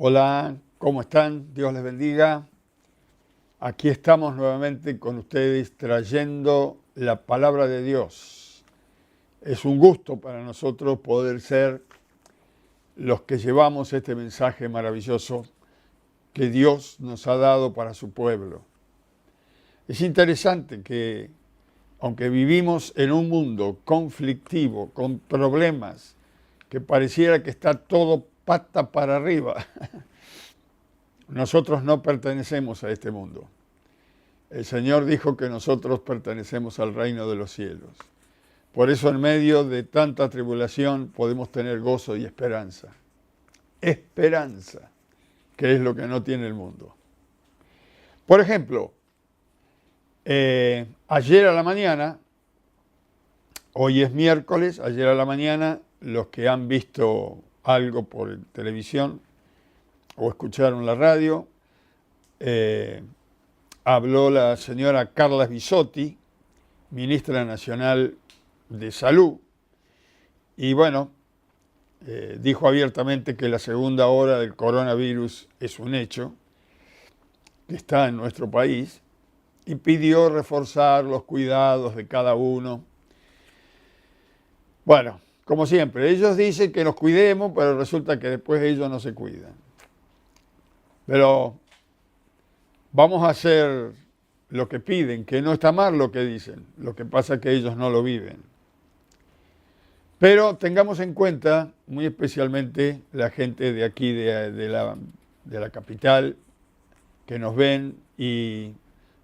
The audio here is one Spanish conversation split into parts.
Hola, ¿cómo están? Dios les bendiga. Aquí estamos nuevamente con ustedes trayendo la palabra de Dios. Es un gusto para nosotros poder ser los que llevamos este mensaje maravilloso que Dios nos ha dado para su pueblo. Es interesante que, aunque vivimos en un mundo conflictivo, con problemas, que pareciera que está todo pata para arriba, nosotros no pertenecemos a este mundo. El Señor dijo que nosotros pertenecemos al reino de los cielos. Por eso en medio de tanta tribulación podemos tener gozo y esperanza. Esperanza, que es lo que no tiene el mundo. Por ejemplo, ayer a la mañana, hoy es miércoles, ayer a la mañana, los que han visto algo por televisión o escucharon la radio, habló la señora Carla Bisotti, ministra nacional de Salud, y bueno, dijo abiertamente que la segunda ola del coronavirus es un hecho, que está en nuestro país, y pidió reforzar los cuidados de cada uno. Bueno, como siempre, ellos dicen que nos cuidemos, pero resulta que después ellos no se cuidan. Pero vamos a hacer lo que piden, que no está mal lo que dicen, lo que pasa es que ellos no lo viven. Pero tengamos en cuenta, muy especialmente la gente de aquí, de la capital, que nos ven, y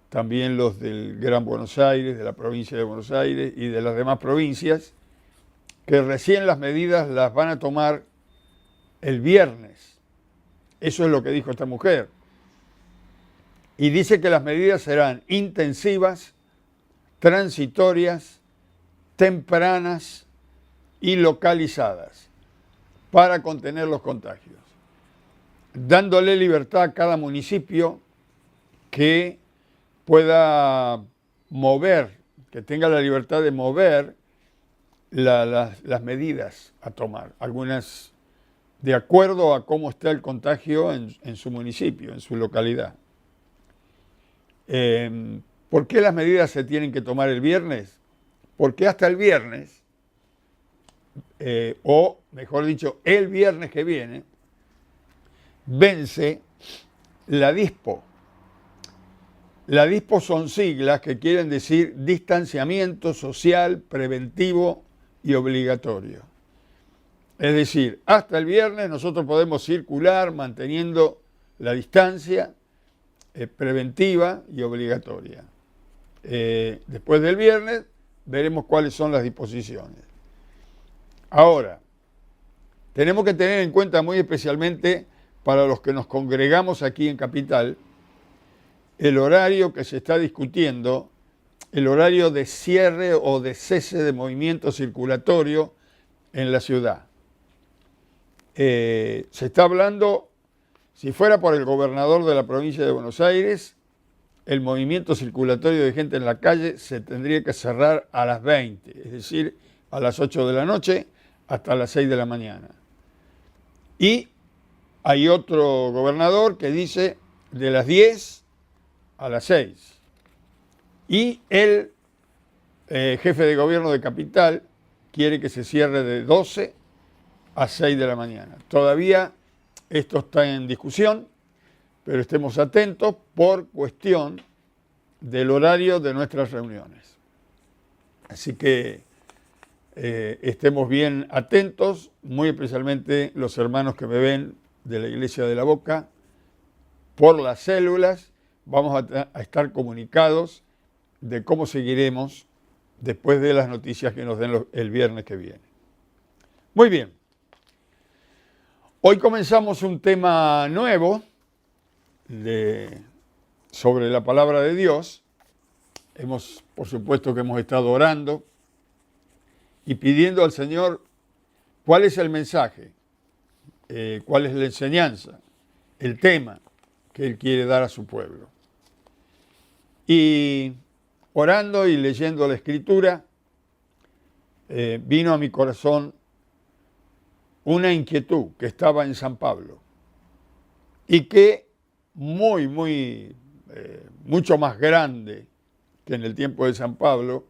también los del Gran Buenos Aires, de la provincia de Buenos Aires y de las demás provincias, que recién las medidas las van a tomar el viernes. Eso es lo que dijo esta mujer. Y dice que las medidas serán intensivas, transitorias, tempranas y localizadas para contener los contagios, dándole libertad a cada municipio que pueda mover, que tenga la libertad de mover las medidas a tomar, algunas de acuerdo a cómo está el contagio en su municipio, en su localidad. ¿Por qué las medidas se tienen que tomar el viernes? Porque hasta el viernes, o mejor dicho, el viernes que viene, vence la DISPO. La DISPO son siglas que quieren decir distanciamiento social, preventivo y obligatorio. Es decir, hasta el viernes nosotros podemos circular manteniendo la distancia preventiva y obligatoria. Después del viernes veremos cuáles son las disposiciones. Ahora, tenemos que tener en cuenta muy especialmente para los que nos congregamos aquí en Capital, el horario que se está discutiendo, el horario de cierre o de cese de movimiento circulatorio en la ciudad. Se está hablando, si fuera por el gobernador de la provincia de Buenos Aires, el movimiento circulatorio de gente en la calle se tendría que cerrar a las 20, es decir, a las 8 de la noche hasta las 6 de la mañana. Y hay otro gobernador que dice de las 10 a las 6. Y el jefe de gobierno de Capital quiere que se cierre de 12 a 6 de la mañana. Todavía esto está en discusión, pero estemos atentos por cuestión del horario de nuestras reuniones. Así que estemos bien atentos, muy especialmente los hermanos que me ven de la Iglesia de la Boca, por las células. Vamos a estar comunicados de cómo seguiremos después de las noticias que nos den el viernes que viene. Muy bien. Hoy comenzamos un tema nuevo sobre la palabra de Dios. Por supuesto que hemos estado orando y pidiendo al Señor cuál es el mensaje, cuál es la enseñanza, el tema que Él quiere dar a su pueblo. Y orando y leyendo la Escritura, vino a mi corazón una inquietud que estaba en San Pablo. y que mucho más grande que en el tiempo de San Pablo,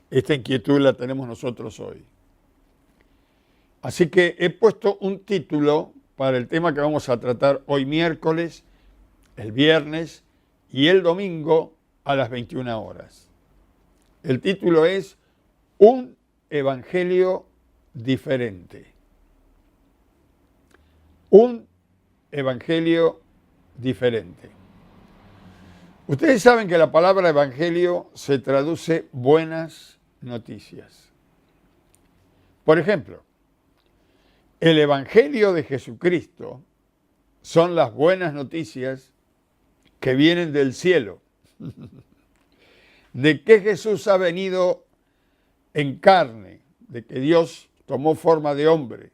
esta inquietud la tenemos nosotros hoy. Así que he puesto un título para el tema que vamos a tratar hoy miércoles, el viernes y el domingo a las 21 horas. El título es Un Evangelio diferente. Un Evangelio diferente. Ustedes saben que la palabra evangelio se traduce buenas noticias. Por ejemplo, el Evangelio de Jesucristo son las buenas noticias que vienen del cielo, de que Jesús ha venido en carne, de que Dios tomó forma de hombre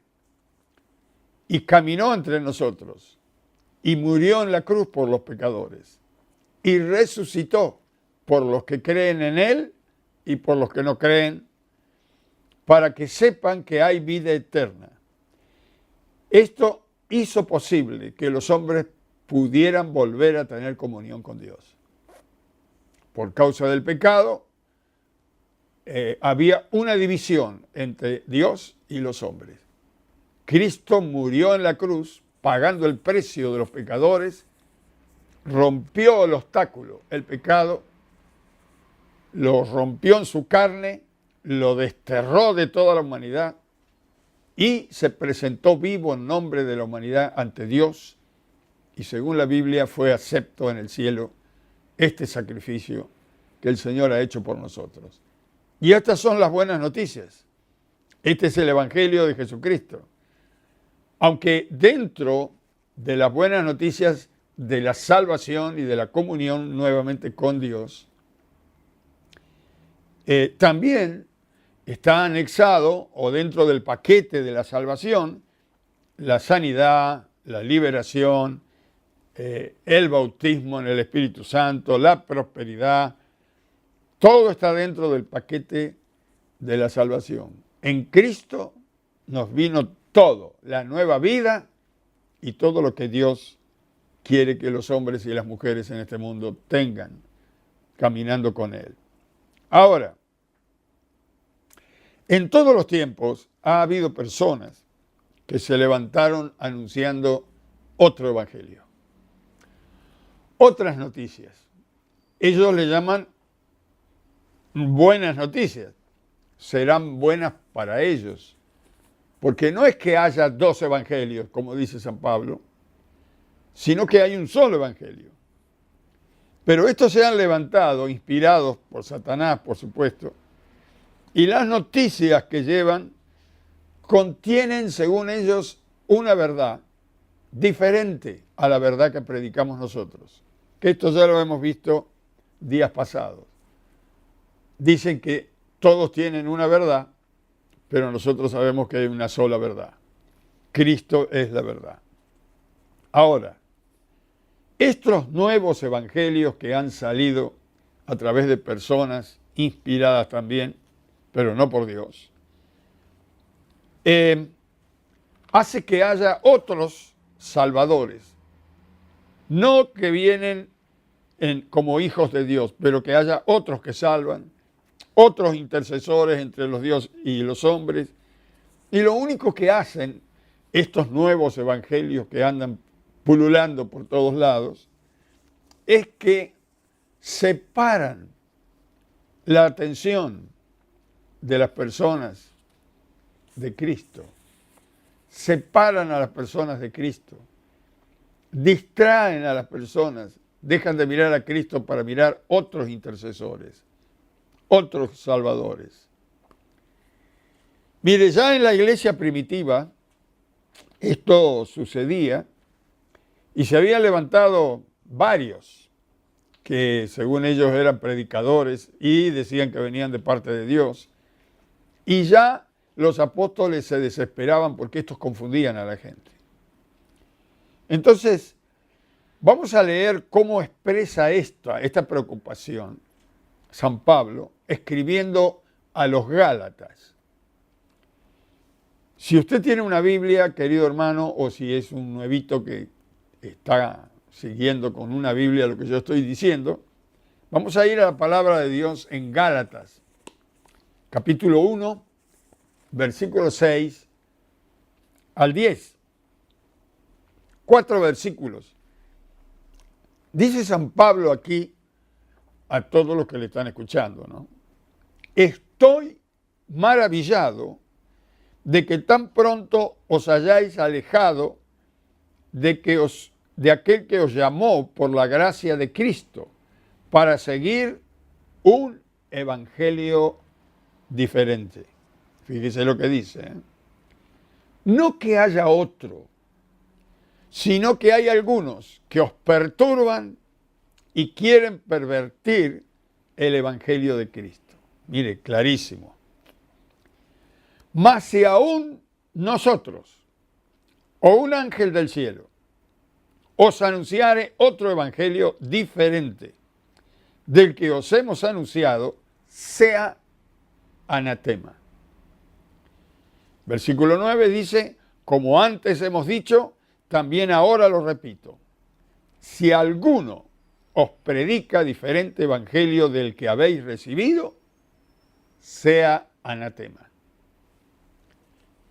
y caminó entre nosotros y murió en la cruz por los pecadores y resucitó por los que creen en Él y por los que no creen, para que sepan que hay vida eterna. Esto hizo posible que los hombres pudieran volver a tener comunión con Dios. Por causa del pecado, había una división entre Dios y los hombres. Cristo murió en la cruz, pagando el precio de los pecadores, rompió el obstáculo, el pecado, lo rompió en su carne, lo desterró de toda la humanidad y se presentó vivo en nombre de la humanidad ante Dios, y según la Biblia fue acepto en el cielo este sacrificio que el Señor ha hecho por nosotros. Y estas son las buenas noticias. Este es el Evangelio de Jesucristo. Aunque dentro de las buenas noticias de la salvación y de la comunión nuevamente con Dios, también está anexado, o dentro del paquete de la salvación, la sanidad, la liberación, el bautismo en el Espíritu Santo, la prosperidad. Todo está dentro del paquete de la salvación. En Cristo nos vino todo, la nueva vida y todo lo que Dios quiere que los hombres y las mujeres en este mundo tengan caminando con Él. Ahora, en todos los tiempos ha habido personas que se levantaron anunciando otro evangelio, otras noticias. Ellos le llaman buenas noticias. Serán buenas para ellos, porque no es que haya dos evangelios, como dice San Pablo, sino que hay un solo evangelio. Pero estos se han levantado, inspirados por Satanás, por supuesto, y las noticias que llevan contienen, según ellos, una verdad diferente a la verdad que predicamos nosotros. Que esto ya lo hemos visto días pasados. Dicen que todos tienen una verdad, pero nosotros sabemos que hay una sola verdad. Cristo es la verdad. Ahora, estos nuevos evangelios que han salido a través de personas inspiradas también, pero no por Dios, hace que haya otros salvadores, no que vienen como hijos de Dios, pero que haya otros que salvan, otros intercesores entre los dioses y los hombres, y lo único que hacen estos nuevos evangelios que andan pululando por todos lados es que separan la atención de las personas de Cristo, separan a las personas de Cristo, distraen a las personas, dejan de mirar a Cristo para mirar otros intercesores, otros salvadores. Mire, ya en la iglesia primitiva esto sucedía y se habían levantado varios que según ellos eran predicadores y decían que venían de parte de Dios, y ya los apóstoles se desesperaban porque estos confundían a la gente. Entonces, vamos a leer cómo expresa esta preocupación San Pablo escribiendo a los Gálatas. Si usted tiene una Biblia, querido hermano, o si es un nuevito que está siguiendo con una Biblia lo que yo estoy diciendo, vamos a ir a la palabra de Dios en Gálatas, capítulo 1, versículo 6 al 10. 4 versículos. Dice San Pablo aquí a todos los que le están escuchando, ¿no? Estoy maravillado de que tan pronto os hayáis alejado de aquel que os llamó por la gracia de Cristo para seguir un evangelio diferente. Fíjese lo que dice, ¿eh? No que haya otro, sino que hay algunos que os perturban y quieren pervertir el evangelio de Cristo. Mire, clarísimo. Mas si aún nosotros o un ángel del cielo os anunciare otro evangelio diferente del que os hemos anunciado, sea anatema. Versículo 9 dice, como antes hemos dicho, también ahora lo repito, si alguno os predica diferente evangelio del que habéis recibido, sea anatema.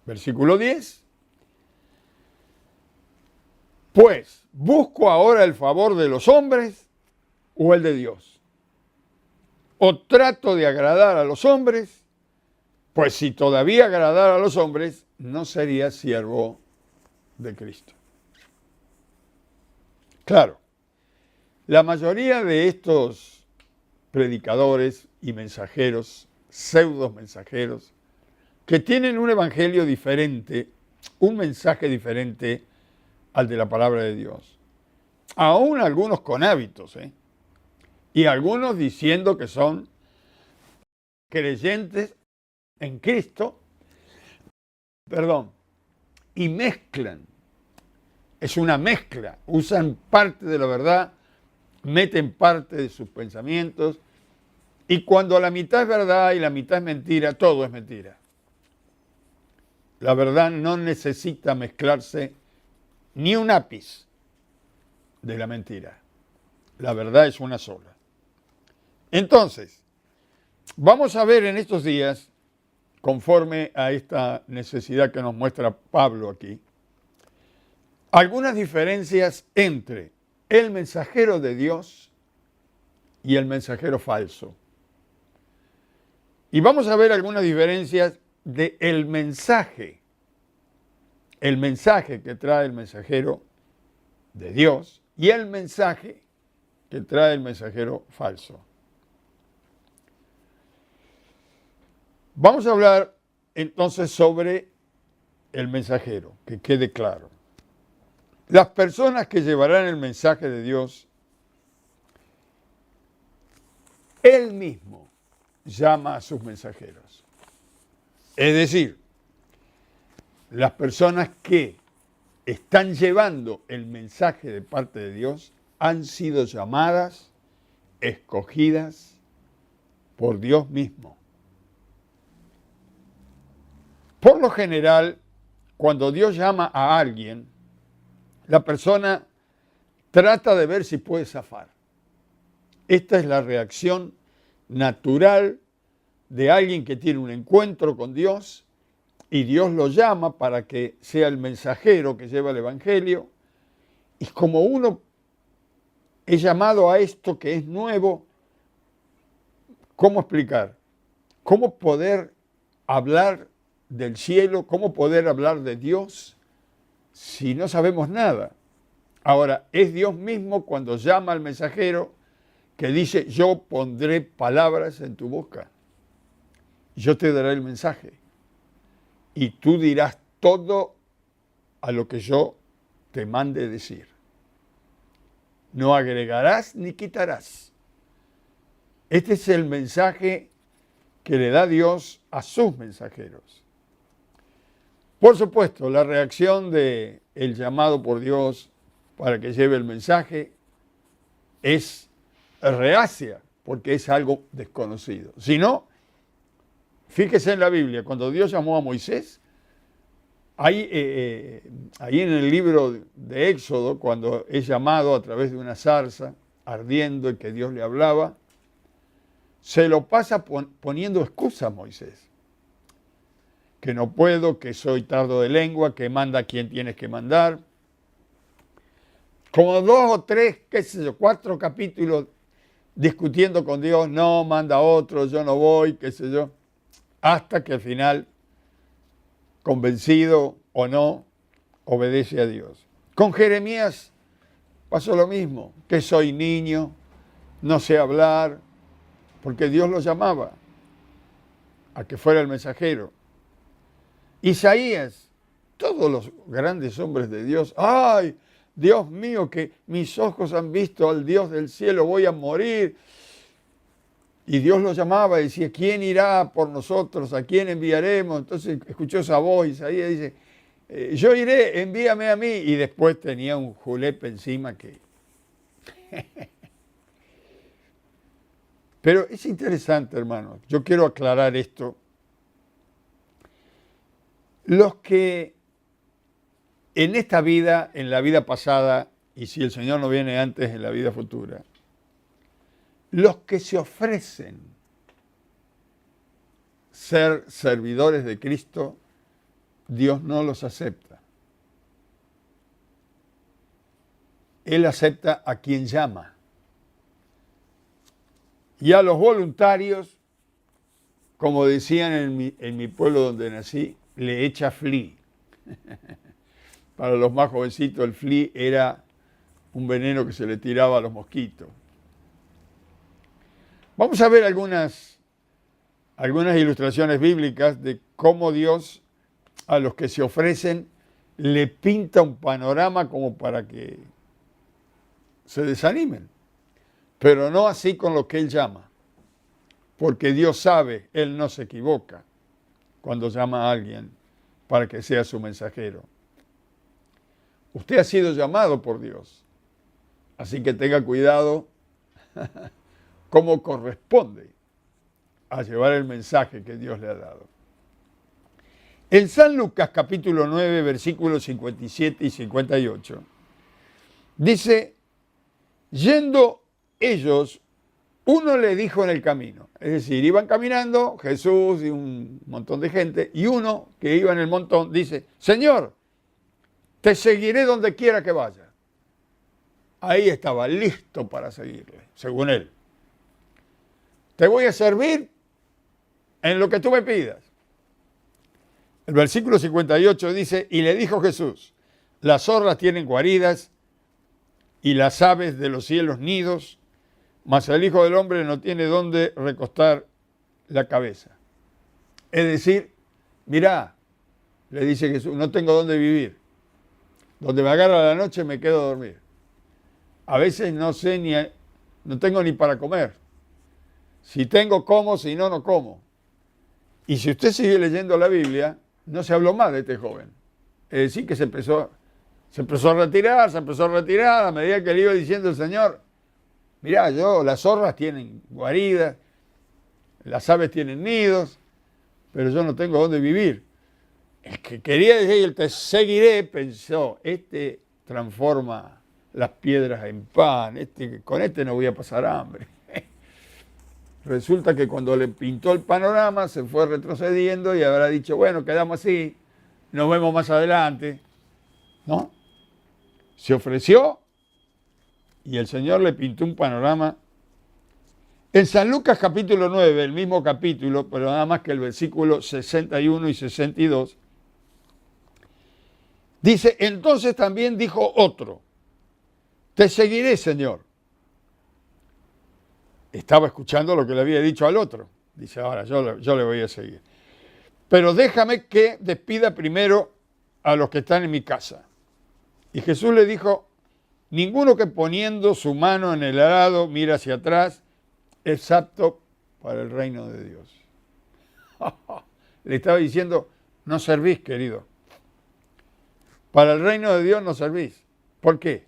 Versículo 10. Pues, ¿busco ahora el favor de los hombres o el de Dios? ¿O trato de agradar a los hombres? Pues si todavía agradara a los hombres, no sería siervo de Cristo. Claro, la mayoría de estos predicadores y mensajeros, pseudos mensajeros, que tienen un evangelio diferente, un mensaje diferente al de la palabra de Dios. Aún algunos con hábitos, y algunos diciendo que son creyentes en Cristo, y mezclan. Es una mezcla. Usan parte de la verdad, meten parte de sus pensamientos, y cuando la mitad es verdad y la mitad es mentira, todo es mentira. La verdad no necesita mezclarse ni un ápice de la mentira. La verdad es una sola. Entonces, vamos a ver en estos días, conforme a esta necesidad que nos muestra Pablo aquí, algunas diferencias entre el mensajero de Dios y el mensajero falso. Y vamos a ver algunas diferencias del mensaje que trae el mensajero de Dios y el mensaje que trae el mensajero falso. Vamos a hablar entonces sobre el mensajero, que quede claro. Las personas que llevarán el mensaje de Dios, Él mismo llama a sus mensajeros. Es decir, las personas que están llevando el mensaje de parte de Dios han sido llamadas, escogidas por Dios mismo. Por lo general, cuando Dios llama a alguien, la persona trata de ver si puede zafar. Esta es la reacción natural de alguien que tiene un encuentro con Dios y Dios lo llama para que sea el mensajero que lleva el evangelio. Y como uno es llamado a esto que es nuevo, ¿cómo explicar? ¿Cómo poder hablar del cielo? ¿Cómo poder hablar de Dios si no sabemos nada? Ahora, es Dios mismo cuando llama al mensajero que dice, yo pondré palabras en tu boca, yo te daré el mensaje y tú dirás todo a lo que yo te mande decir. No agregarás ni quitarás. Este es el mensaje que le da Dios a sus mensajeros. Por supuesto, la reacción del llamado por Dios para que lleve el mensaje es reacia, porque es algo desconocido. Si no, fíjese en la Biblia, cuando Dios llamó a Moisés, Ahí en el libro de Éxodo, cuando es llamado a través de una zarza ardiendo y que Dios le hablaba, se lo pasa poniendo excusas a Moisés. Que no puedo, que soy tardo de lengua, que manda a quien tienes que mandar. Como 2 o 3, qué sé yo, 4 capítulos discutiendo con Dios, no, manda otro, yo no voy, qué sé yo, hasta que al final, convencido o no, obedece a Dios. Con Jeremías pasó lo mismo, que soy niño, no sé hablar, porque Dios lo llamaba a que fuera el mensajero. Isaías, todos los grandes hombres de Dios, ¡ay! Dios mío, que mis ojos han visto al Dios del cielo, voy a morir. Y Dios lo llamaba y decía, ¿quién irá por nosotros? ¿A quién enviaremos? Entonces escuchó esa voz, Isaías dice, yo iré, envíame a mí. Y después tenía un julepe encima que... Pero es interesante, hermanos, yo quiero aclarar esto. Los que en esta vida, en la vida pasada, y si el Señor no viene antes, en la vida futura, los que se ofrecen ser servidores de Cristo, Dios no los acepta. Él acepta a quien llama. Y a los voluntarios, como decían en mi pueblo donde nací, le echa flea. Para los más jovencitos, el flea era un veneno que se le tiraba a los mosquitos. Vamos a ver algunas ilustraciones bíblicas de cómo Dios a los que se ofrecen le pinta un panorama como para que se desanimen. Pero no así con lo que Él llama. Porque Dios sabe, Él no se equivoca cuando llama a alguien para que sea su mensajero. Usted ha sido llamado por Dios, así que tenga cuidado cómo corresponde a llevar el mensaje que Dios le ha dado. En San Lucas capítulo 9, versículos 57 y 58, dice, yendo ellos, uno le dijo en el camino, es decir, iban caminando Jesús y un montón de gente, y uno que iba en el montón dice, Señor, te seguiré donde quiera que vaya. Ahí estaba, listo para seguirle, según él. Te voy a servir en lo que tú me pidas. El versículo 58 dice, y le dijo Jesús, las zorras tienen guaridas y las aves de los cielos nidos, mas el Hijo del Hombre no tiene dónde recostar la cabeza. Es decir, mirá, le dice Jesús, no tengo dónde vivir. Donde me agarra la noche me quedo a dormir. A veces no tengo ni para comer. Si tengo, como, si no, no como. Y si usted sigue leyendo la Biblia, no se habló más de este joven. Es decir, que se empezó a retirar, a medida que le iba diciendo el Señor, mirá, las zorras tienen guaridas, las aves tienen nidos, pero yo no tengo dónde vivir. Es que quería decir, te seguiré, pensó, transforma las piedras en pan, con no voy a pasar hambre. Resulta que cuando le pintó el panorama se fue retrocediendo y habrá dicho, bueno, quedamos así, nos vemos más adelante. ¿No? Se ofreció y el Señor le pintó un panorama. En San Lucas capítulo 9, el mismo capítulo, pero nada más que el versículo 61 y 62, dice, entonces también dijo otro, te seguiré, Señor. Estaba escuchando lo que le había dicho al otro. Dice, ahora yo le voy a seguir. Pero déjame que despida primero a los que están en mi casa. Y Jesús le dijo, ninguno que poniendo su mano en el arado mira hacia atrás es apto para el reino de Dios. Le estaba diciendo, no servís, querido. Para el reino de Dios no servís. ¿Por qué?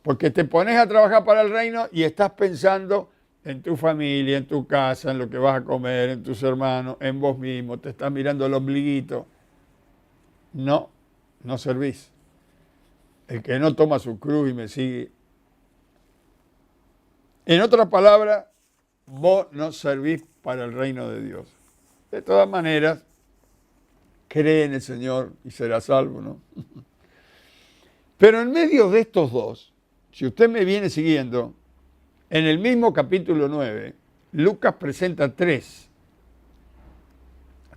Porque te pones a trabajar para el reino y estás pensando en tu familia, en tu casa, en lo que vas a comer, en tus hermanos, en vos mismo, te estás mirando el ombliguito. No no servís. El que no toma su cruz y me sigue. En otras palabras, vos no servís para el reino de Dios. De todas maneras, cree en el Señor y serás salvo, ¿no? Pero en medio de estos dos, si usted me viene siguiendo, en el mismo capítulo 9, Lucas presenta tres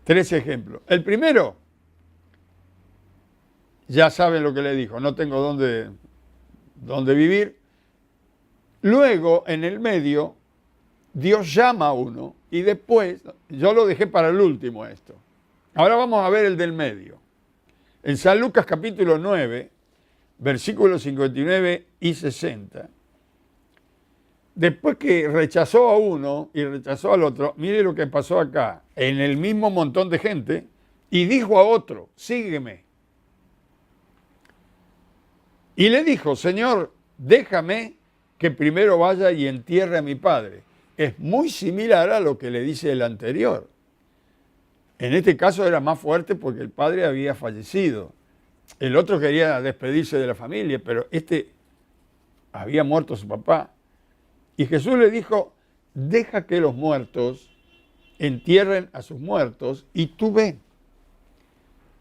ejemplos. El primero, ya saben lo que le dijo, no tengo dónde vivir. Luego, en el medio, Dios llama a uno y después, yo lo dejé para el último esto. Ahora vamos a ver el del medio. En San Lucas capítulo 9, versículos 59 y 60. Después que rechazó a uno y rechazó al otro, mire lo que pasó acá, en el mismo montón de gente, y dijo a otro, sígueme. Y le dijo, Señor, déjame que primero vaya y entierre a mi padre. Es muy similar a lo que le dice el anterior. En este caso era más fuerte porque el padre había fallecido. El otro quería despedirse de la familia, pero este había muerto su papá. Y Jesús le dijo, deja que los muertos entierren a sus muertos y tú ven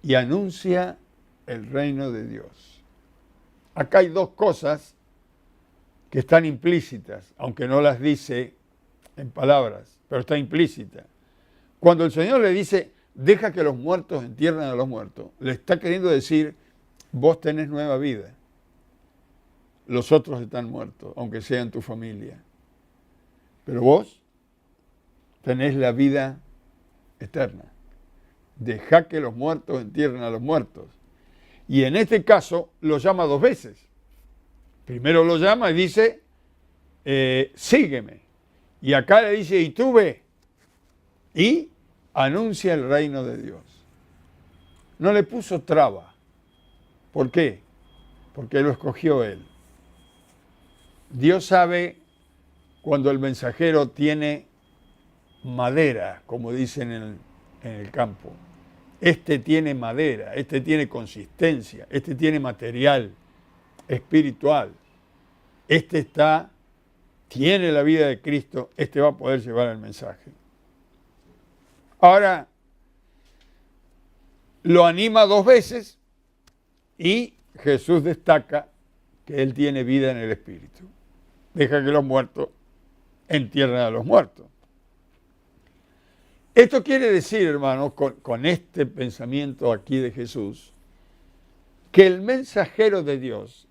y anuncia el reino de Dios. Acá hay dos cosas que están implícitas, aunque no las dice en palabras, pero está implícita. Cuando el Señor le dice, deja que los muertos entierren a los muertos, le está queriendo decir, vos tenés nueva vida. Los otros están muertos, aunque sean tu familia. Pero vos tenés la vida eterna. Deja que los muertos entierren a los muertos. Y en este caso lo llama dos veces. Primero lo llama y dice, sígueme. Y acá le dice, y tú ve. Y anuncia el reino de Dios. No le puso traba. ¿Por qué? Porque lo escogió él. Dios sabe cuando el mensajero tiene madera, como dicen en el campo. Este tiene madera, este tiene consistencia, este tiene material espiritual. Este tiene la vida de Cristo, este va a poder llevar el mensaje. Ahora, lo anima dos veces y Jesús destaca que él tiene vida en el Espíritu. Deja que los muertos entierren a los muertos. Esto quiere decir, hermanos, con este pensamiento aquí de Jesús, que el mensajero de Dios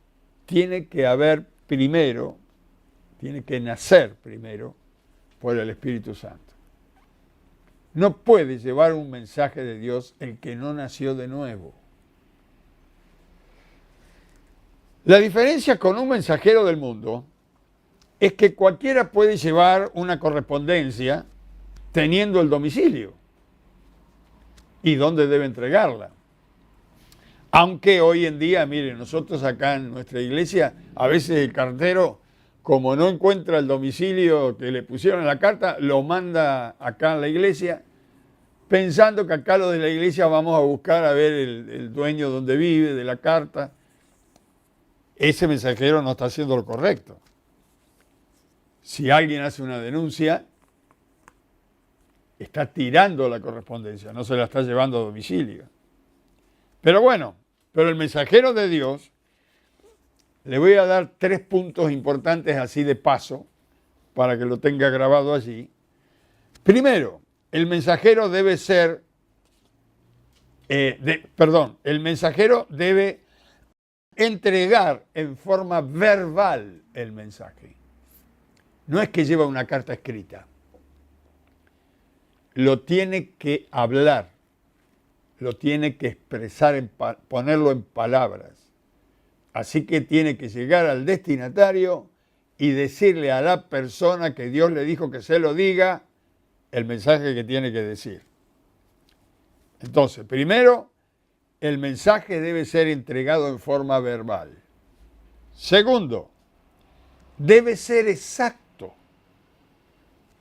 tiene que nacer primero por el Espíritu Santo. No puede llevar un mensaje de Dios el que no nació de nuevo. La diferencia con un mensajero del mundo es que cualquiera puede llevar una correspondencia teniendo el domicilio y dónde debe entregarla. Aunque hoy en día, miren, nosotros acá en nuestra iglesia, a veces el cartero, como no encuentra el domicilio que le pusieron en la carta, lo manda acá a la iglesia, pensando que acá los de la iglesia vamos a buscar a ver el dueño donde vive de la carta. Ese mensajero no está haciendo lo correcto. Si alguien hace una denuncia, está tirando la correspondencia, no se la está llevando a domicilio. Pero el mensajero de Dios, le voy a dar 3 puntos importantes así de paso, para que lo tenga grabado allí. Primero, el mensajero debe ser, el mensajero debe entregar en forma verbal el mensaje. No es que lleva una carta escrita. Lo tiene que hablar, lo tiene que expresar, ponerlo en palabras. Así que tiene que llegar al destinatario y decirle a la persona que Dios le dijo que se lo diga el mensaje que tiene que decir. Entonces, primero, el mensaje debe ser entregado en forma verbal. Segundo, debe ser exacto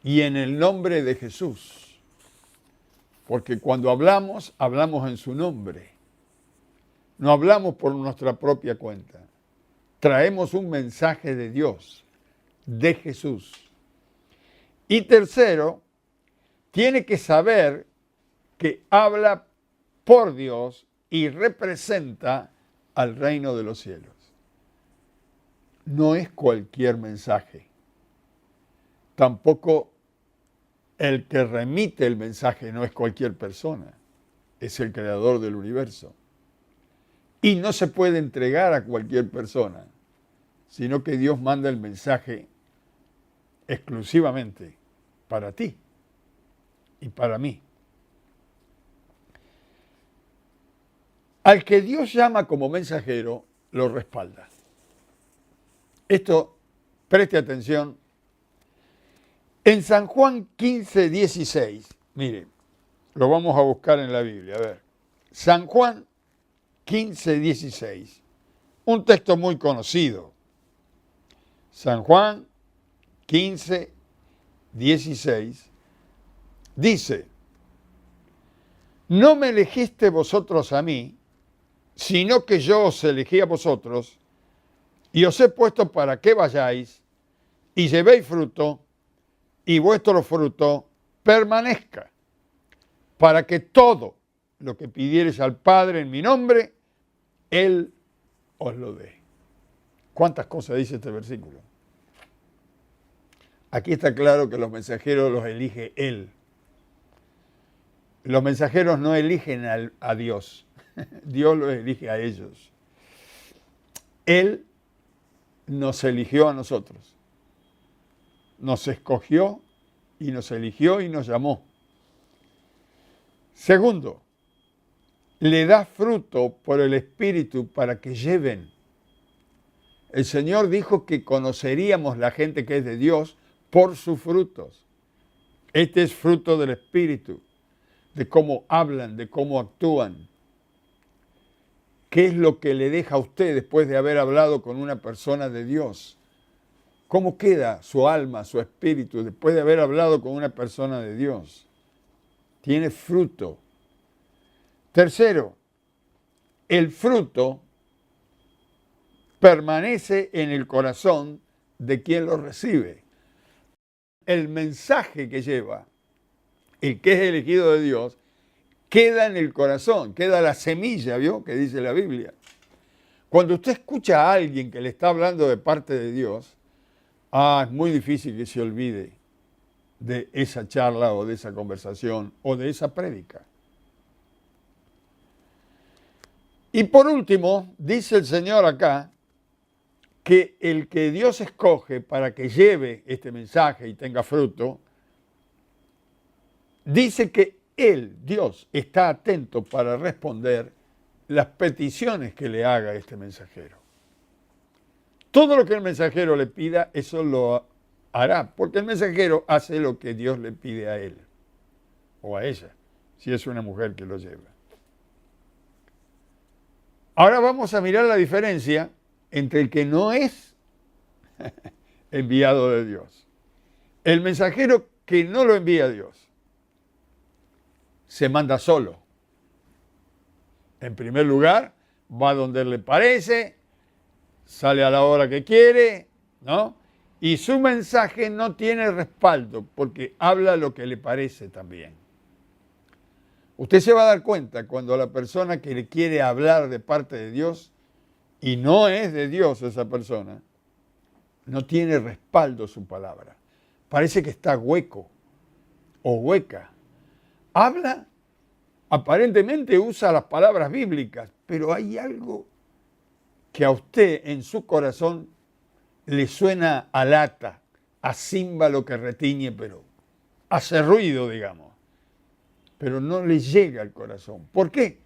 y en el nombre de Jesús. Porque cuando hablamos en su nombre. No hablamos por nuestra propia cuenta. Traemos un mensaje de Dios, de Jesús. Y tercero, tiene que saber que habla por Dios y representa al reino de los cielos. No es cualquier mensaje. Tampoco el que remite el mensaje no es cualquier persona. Es el creador del universo. Y no se puede entregar a cualquier persona, sino que Dios manda el mensaje exclusivamente para ti y para mí. Al que Dios llama como mensajero, lo respalda. Esto, preste atención, en San Juan 15, 16, mire, lo vamos a buscar en la Biblia, a ver. San Juan 15, 16, un texto muy conocido. San Juan 15, 16, dice, no me elegiste vosotros a mí, sino que yo os elegí a vosotros, y os he puesto para que vayáis y llevéis fruto, y vuestro fruto permanezca, para que todo lo que pidiereis al Padre en mi nombre, Él os lo dé. ¿Cuántas cosas dice este versículo? Aquí está claro que los mensajeros los elige Él. Los mensajeros no eligen a Dios, Dios los elige a ellos. Él nos eligió a nosotros, nos escogió y nos eligió y nos llamó. Segundo, le da fruto por el Espíritu para que lleven. El Señor dijo que conoceríamos la gente que es de Dios por sus frutos. Este es fruto del Espíritu, de cómo hablan, de cómo actúan. ¿Qué es lo que le deja a usted después de haber hablado con una persona de Dios? ¿Cómo queda su alma, su espíritu después de haber hablado con una persona de Dios? Tiene fruto. Tercero, el fruto permanece en el corazón de quien lo recibe. El mensaje que lleva, el que es elegido de Dios, queda en el corazón, queda la semilla, ¿vio? Que dice la Biblia. Cuando usted escucha a alguien que le está hablando de parte de Dios, es muy difícil que se olvide de esa charla o de esa conversación o de esa prédica. Y por último, dice el Señor acá, que el que Dios escoge para que lleve este mensaje y tenga fruto, dice que Él, Dios, está atento para responder las peticiones que le haga este mensajero. Todo lo que el mensajero le pida, eso lo hará, porque el mensajero hace lo que Dios le pide a él o a ella, si es una mujer que lo lleva. Ahora vamos a mirar la diferencia entre el que no es enviado de Dios. El mensajero que no lo envía a Dios se manda solo. En primer lugar, va donde le parece, sale a la hora que quiere, ¿no? Y su mensaje no tiene respaldo porque habla lo que le parece también. Usted se va a dar cuenta cuando la persona que le quiere hablar de parte de Dios y no es de Dios esa persona, no tiene respaldo su palabra. Parece que está hueco o hueca. Habla, aparentemente usa las palabras bíblicas, pero hay algo que a usted en su corazón le suena a lata, a címbalo que retiñe, pero hace ruido, digamos, pero no le llega al corazón. ¿Por qué?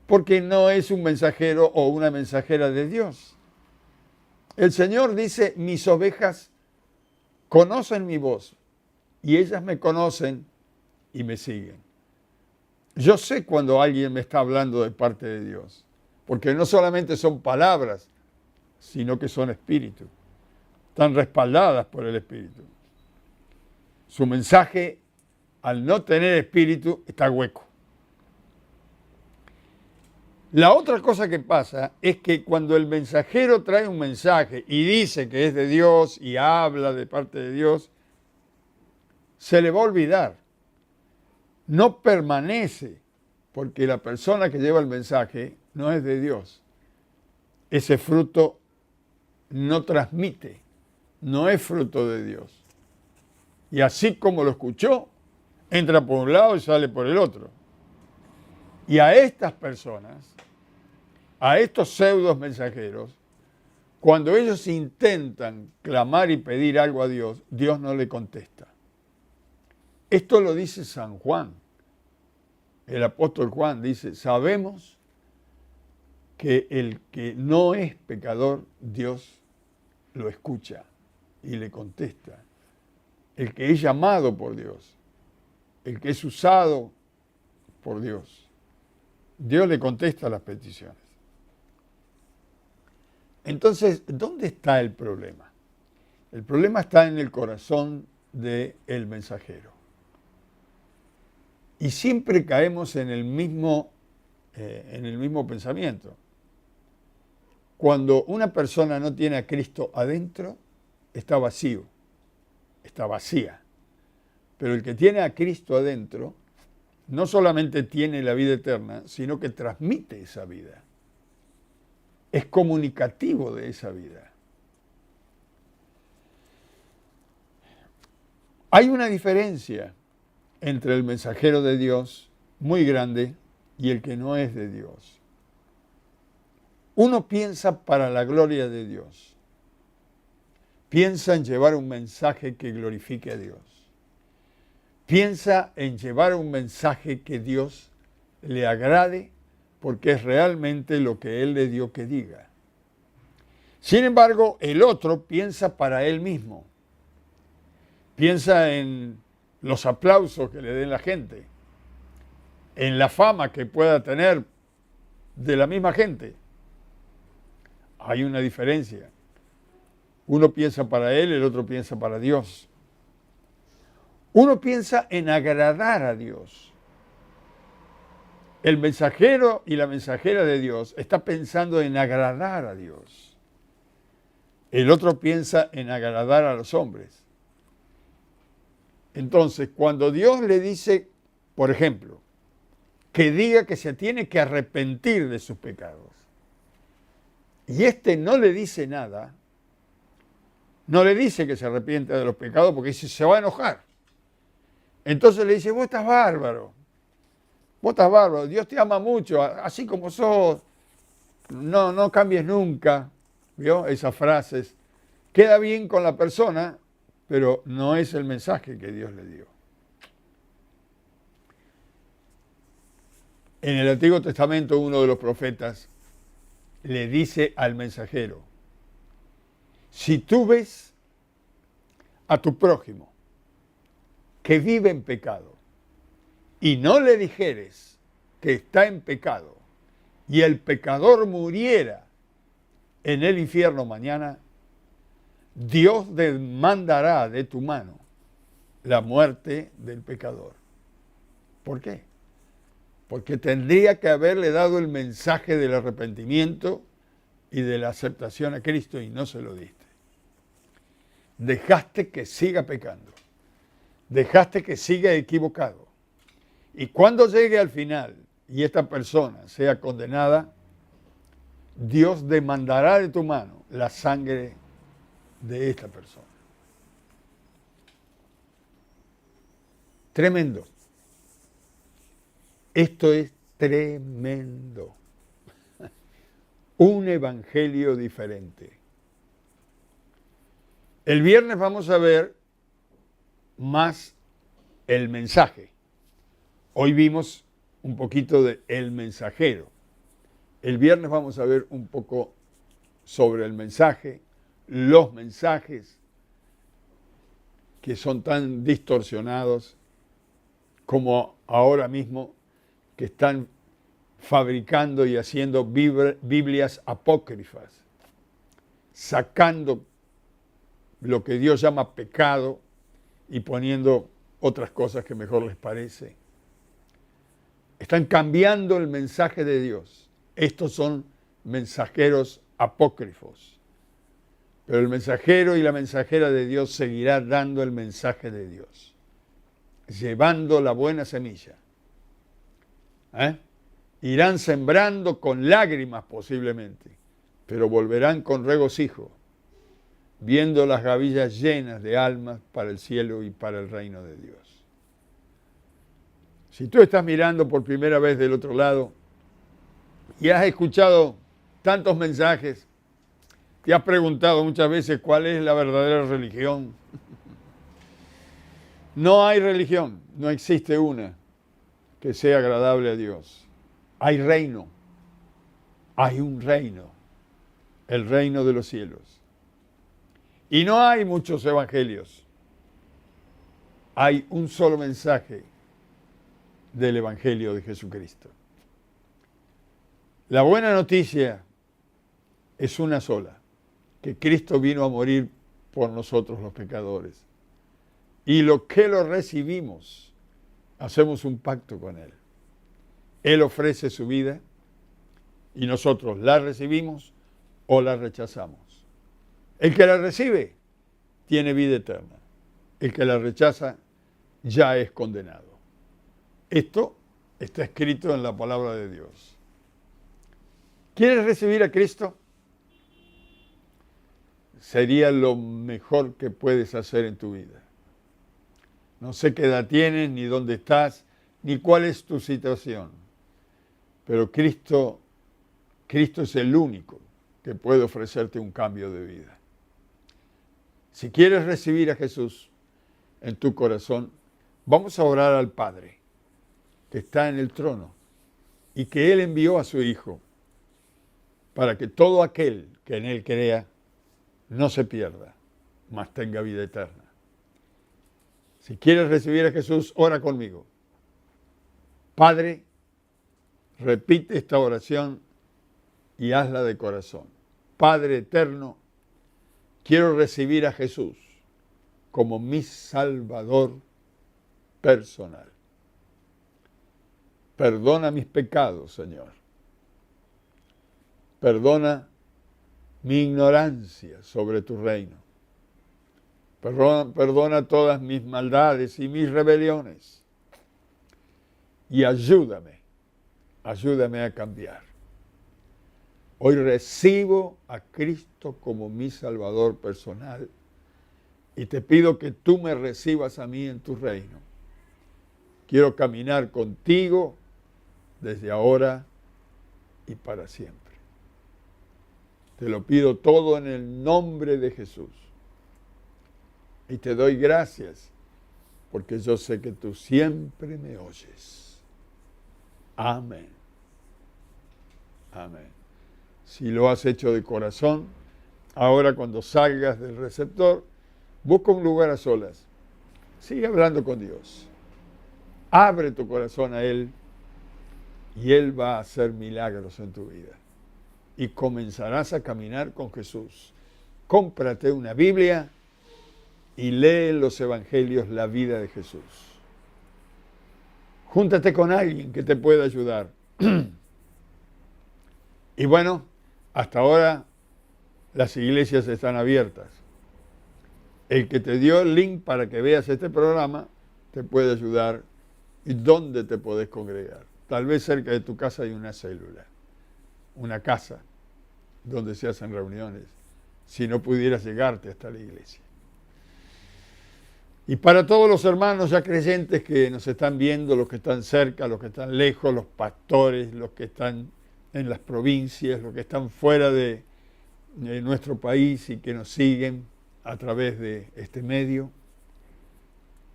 Porque no es un mensajero o una mensajera de Dios. El Señor dice, mis ovejas conocen mi voz y ellas me conocen y me siguen. Yo sé cuando alguien me está hablando de parte de Dios, porque no solamente son palabras, sino que son espíritu. Están respaldadas por el Espíritu. Su mensaje, al no tener espíritu, está hueco. La otra cosa que pasa es que cuando el mensajero trae un mensaje y dice que es de Dios y habla de parte de Dios, se le va a olvidar. No permanece, porque la persona que lleva el mensaje no es de Dios. Ese fruto no transmite, no es fruto de Dios. Y así como lo escuchó, entra por un lado y sale por el otro. Y a estas personas, a estos pseudos mensajeros, cuando ellos intentan clamar y pedir algo a Dios, Dios no le contesta. Esto lo dice San Juan. El apóstol Juan dice, sabemos que el que no es pecador, Dios lo escucha y le contesta. El que es llamado por Dios, el que es usado por Dios, Dios le contesta las peticiones. Entonces, ¿dónde está el problema? El problema está en el corazón del mensajero. Y siempre caemos en el mismo pensamiento. Cuando una persona no tiene a Cristo adentro, está vacío, está vacía. Pero el que tiene a Cristo adentro, no solamente tiene la vida eterna, sino que transmite esa vida. Es comunicativo de esa vida. Hay una diferencia entre el mensajero de Dios muy grande y el que no es de Dios. Uno piensa para la gloria de Dios. Piensa en llevar un mensaje que glorifique a Dios. Piensa en llevar un mensaje que Dios le agrade porque es realmente lo que Él le dio que diga. Sin embargo, el otro piensa para él mismo. Piensa en los aplausos que le den la gente, en la fama que pueda tener de la misma gente. Hay una diferencia. Uno piensa para él, el otro piensa para Dios. Uno piensa en agradar a Dios. El mensajero y la mensajera de Dios está pensando en agradar a Dios. El otro piensa en agradar a los hombres. Entonces, cuando Dios le dice, por ejemplo, que diga que se tiene que arrepentir de sus pecados, y no le dice nada, no le dice que se arrepienta de los pecados porque se va a enojar. Entonces le dice, vos estás bárbaro, Dios te ama mucho, así como sos, no cambies nunca, ¿vio? Esas frases. Queda bien con la persona, pero no es el mensaje que Dios le dio. En el Antiguo Testamento, uno de los profetas le dice al mensajero, si tú ves a tu prójimo que vive en pecado y no le dijeres que está en pecado y el pecador muriera en el infierno mañana, Dios demandará de tu mano la muerte del pecador. ¿Por qué? Porque tendría que haberle dado el mensaje del arrepentimiento y de la aceptación a Cristo y no se lo diste. Dejaste que siga pecando. Dejaste que siga equivocado. Y cuando llegue al final y esta persona sea condenada, Dios demandará de tu mano la sangre de esta persona. Tremendo. Esto es tremendo. Un evangelio diferente. El viernes vamos a ver más el mensaje. Hoy vimos un poquito de el mensajero. El viernes vamos a ver un poco sobre el mensaje, los mensajes que son tan distorsionados como ahora mismo que están fabricando y haciendo Biblias apócrifas, sacando lo que Dios llama pecado y poniendo otras cosas que mejor les parece. Están cambiando el mensaje de Dios. Estos son mensajeros apócrifos. Pero el mensajero y la mensajera de Dios seguirá dando el mensaje de Dios, llevando la buena semilla. Irán sembrando con lágrimas posiblemente, pero volverán con regocijo, viendo las gavillas llenas de almas para el cielo y para el reino de Dios. Si tú estás mirando por primera vez del otro lado y has escuchado tantos mensajes, te has preguntado muchas veces cuál es la verdadera religión. No hay religión, no existe una que sea agradable a Dios. Hay reino, hay un reino, el reino de los cielos. Y no hay muchos evangelios, hay un solo mensaje del evangelio de Jesucristo. La buena noticia es una sola, que Cristo vino a morir por nosotros los pecadores. Y lo que lo recibimos, hacemos un pacto con Él. Él ofrece su vida y nosotros la recibimos o la rechazamos. El que la recibe tiene vida eterna. El que la rechaza ya es condenado. Esto está escrito en la palabra de Dios. ¿Quieres recibir a Cristo? Sería lo mejor que puedes hacer en tu vida. No sé qué edad tienes, ni dónde estás, ni cuál es tu situación. Pero Cristo es el único que puede ofrecerte un cambio de vida. Si quieres recibir a Jesús en tu corazón, vamos a orar al Padre, que está en el trono, y que Él envió a su Hijo, para que todo aquel que en Él crea no se pierda, mas tenga vida eterna. Si quieres recibir a Jesús, ora conmigo. Padre, repite esta oración y hazla de corazón. Padre eterno, quiero recibir a Jesús como mi Salvador personal. Perdona mis pecados, Señor. Perdona mi ignorancia sobre tu reino. Perdona todas mis maldades y mis rebeliones. Y ayúdame a cambiar. Hoy recibo a Cristo como mi Salvador personal y te pido que tú me recibas a mí en tu reino. Quiero caminar contigo desde ahora y para siempre. Te lo pido todo en el nombre de Jesús. Y te doy gracias porque yo sé que tú siempre me oyes. Amén. Amén. Si lo has hecho de corazón, ahora cuando salgas del receptor, busca un lugar a solas. Sigue hablando con Dios. Abre tu corazón a Él y Él va a hacer milagros en tu vida. Y comenzarás a caminar con Jesús. Cómprate una Biblia y lee en los evangelios la vida de Jesús. Júntate con alguien que te pueda ayudar. Y bueno, hasta ahora las iglesias están abiertas. El que te dio el link para que veas este programa te puede ayudar. ¿Y dónde te podés congregar? Tal vez cerca de tu casa hay una célula, una casa donde se hacen reuniones, si no pudieras llegarte hasta la iglesia. Y para todos los hermanos ya creyentes que nos están viendo, los que están cerca, los que están lejos, los pastores, los que están en las provincias, los que están fuera de nuestro país y que nos siguen a través de este medio,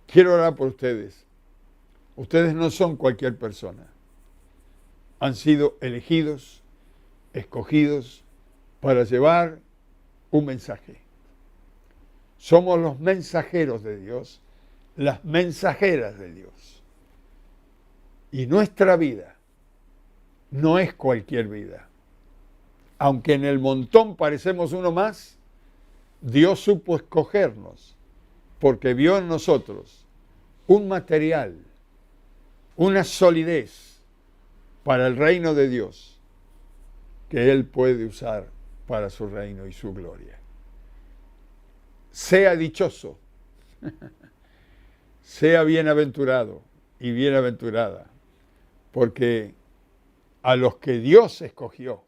quiero orar por ustedes. Ustedes no son cualquier persona. Han sido elegidos, escogidos para llevar un mensaje. Somos los mensajeros de Dios, las mensajeras de Dios. Y nuestra vida no es cualquier vida. Aunque en el montón parecemos uno más, Dios supo escogernos porque vio en nosotros un material, una solidez para el reino de Dios que Él puede usar para su reino y su gloria. Sea dichoso, sea bienaventurado y bienaventurada, porque a los que Dios escogió,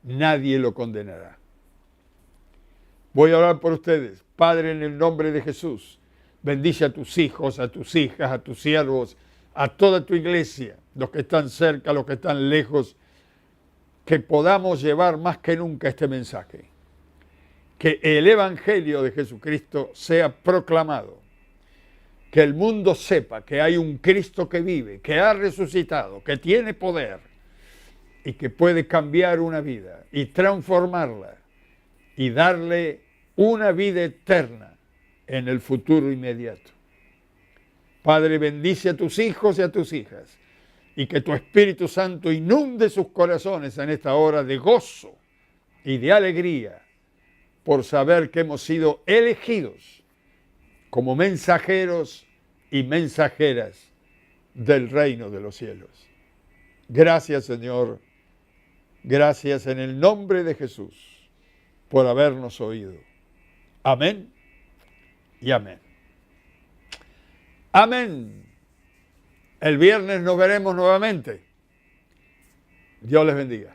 nadie lo condenará. Voy a orar por ustedes. Padre, en el nombre de Jesús, bendice a tus hijos, a tus hijas, a tus siervos, a toda tu iglesia, los que están cerca, los que están lejos, que podamos llevar más que nunca este mensaje. Que el Evangelio de Jesucristo sea proclamado. Que el mundo sepa que hay un Cristo que vive, que ha resucitado, que tiene poder y que puede cambiar una vida y transformarla y darle una vida eterna en el futuro inmediato. Padre, bendice a tus hijos y a tus hijas y que tu Espíritu Santo inunde sus corazones en esta hora de gozo y de alegría por saber que hemos sido elegidos como mensajeros y mensajeras del reino de los cielos. Gracias, Señor. Gracias en el nombre de Jesús por habernos oído. Amén y amén. Amén. El viernes nos veremos nuevamente. Dios les bendiga.